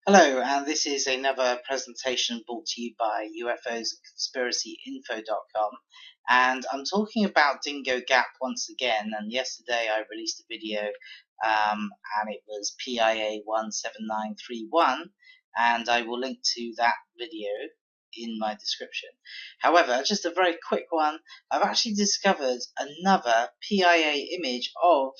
Hello, and this is another presentation brought to you by UFOs and conspiracyinfo.com. And I'm talking about Dingo Gap once again. And yesterday I released a video, and it was PIA 17931, and I will link to that video in my description. However, just a very quick one. I've actually discovered another PIA image of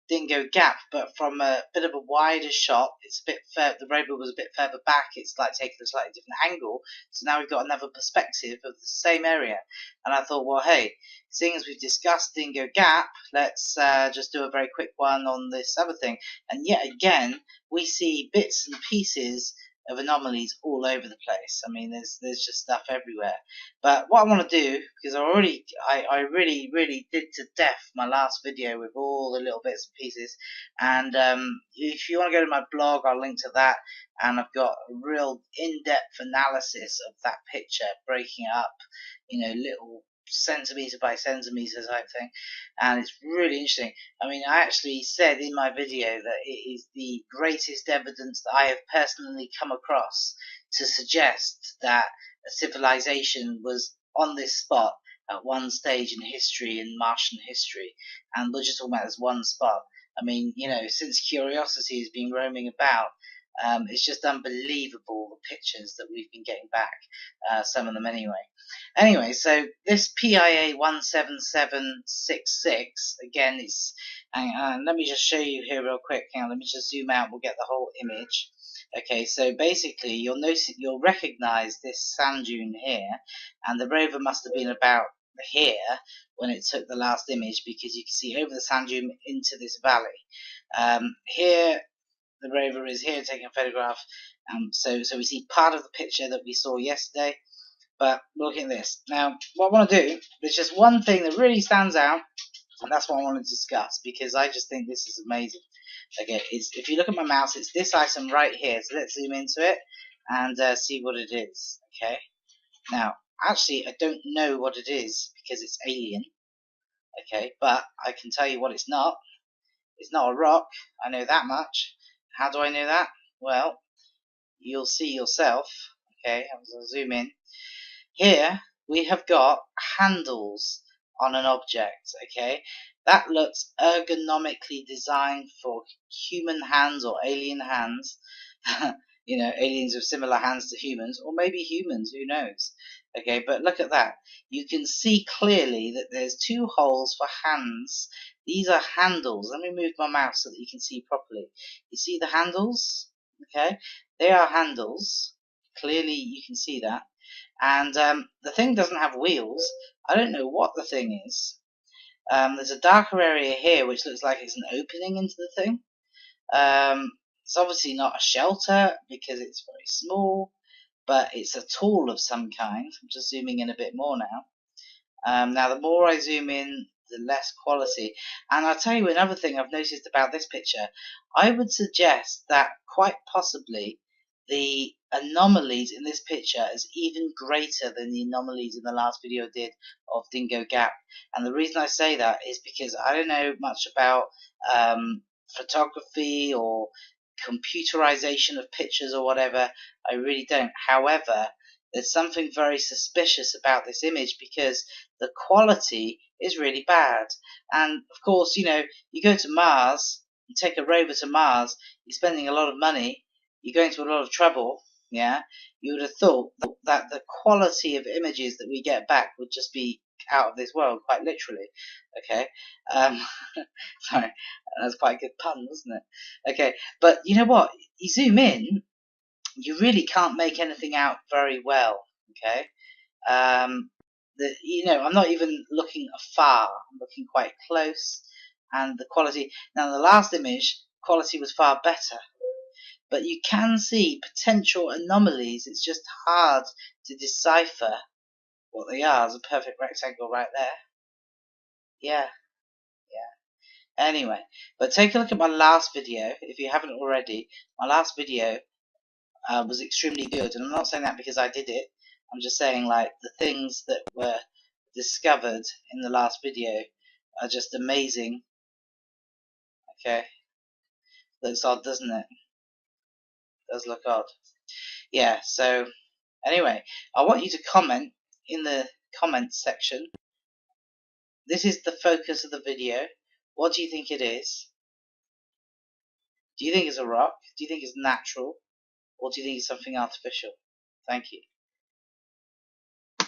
Dingo Gap, but from a bit of a wider shot. It's a bit the rover was a bit further back. It's like taking a slightly different angle. So now we've got another perspective of the same area. And I thought, well, hey, seeing as we've discussed Dingo Gap, let's just do a very quick one on this other thing. And yet again, we see bits and pieces of anomalies all over the place. I mean, there's just stuff everywhere. But what I want to do, because I really did to death my last video with all the little bits and pieces, and if you want to go to my blog, I'll link to that, and I've got a real in-depth analysis of that picture, breaking it up, little centimetre by centimetre type thing, and it's really interesting. I mean, I actually said in my video that it is the greatest evidence that I have personally come across to suggest that a civilization was on this spot at one stage in history, in Martian history, and we're just talking about this one spot. I mean, since Curiosity has been roaming about, it's just unbelievable the pictures that we've been getting back, some of them anyway. Anyway, so this PIA 17766, again, is, let me just show you here real quick. Hang on, let me just zoom out, we'll get the whole image. Okay, so basically you'll recognize this sand dune here, and the rover must have been about here when it took the last image, because you can see over the sand dune into this valley. Here the rover is here taking a photograph, so we see part of the picture that we saw yesterday. But look at this. Now, what I want to do, there's just one thing that really stands out, and that's what I want to discuss, because I just think this is amazing. Okay, if you look at my mouse, it's this item right here. So let's zoom into it and see what it is. Okay. Now, actually, I don't know what it is because it's alien. Okay, but I can tell you what it's not. It's not a rock. I know that much. How do I know that? Well, you'll see yourself. Okay, I'll zoom in. Here we have got handles on an object, okay? That looks ergonomically designed for human hands or alien hands. Aliens with similar hands to humans, or maybe humans, who knows? Okay, but look at that. You can see clearly that there's two holes for hands. These are handles. Let me move my mouse so that you can see properly. You see the handles? Okay, they are handles. Clearly you can see that. And the thing doesn't have wheels. I don't know what the thing is. There's a darker area here which looks like it's an opening into the thing. It's obviously not a shelter because it's very small, but it's a tool of some kind. I'm just zooming in a bit more now. Now the more I zoom in, the less quality. And I'll tell you another thing I've noticed about this picture. I would suggest that quite possibly the anomalies in this picture is even greater than the anomalies in the last video I did of Dingo Gap. And the reason I say that is because I don't know much about photography or computerization of pictures or whatever. I really don't. However, there's something very suspicious about this image because the quality is really bad. And of course, you go to Mars, you take a rover to Mars, you're spending a lot of money, you're going to a lot of trouble, yeah? You would have thought that the quality of images that we get back would just be out of this world, quite literally, okay? Sorry, that's quite a good pun, wasn't it? Okay, but you know what? You zoom in, you really can't make anything out very well, okay? I'm not even looking afar, I'm looking quite close, and the quality, now in the last image, quality was far better, but you can see potential anomalies. It's just hard to decipher what they are. There's a perfect rectangle right there. Yeah. Anyway, but take a look at my last video, if you haven't already. My last video was extremely good, and I'm not saying that because I did it. I'm just saying, like, the things that were discovered in the last video are just amazing. Okay, looks odd, doesn't it? does look odd. Yeah, so anyway, I want you to comment in the comments section. This is the focus of the video. What do you think it is? Do you think it's a rock? Do you think it's natural? Or do you think it's something artificial? Thank you.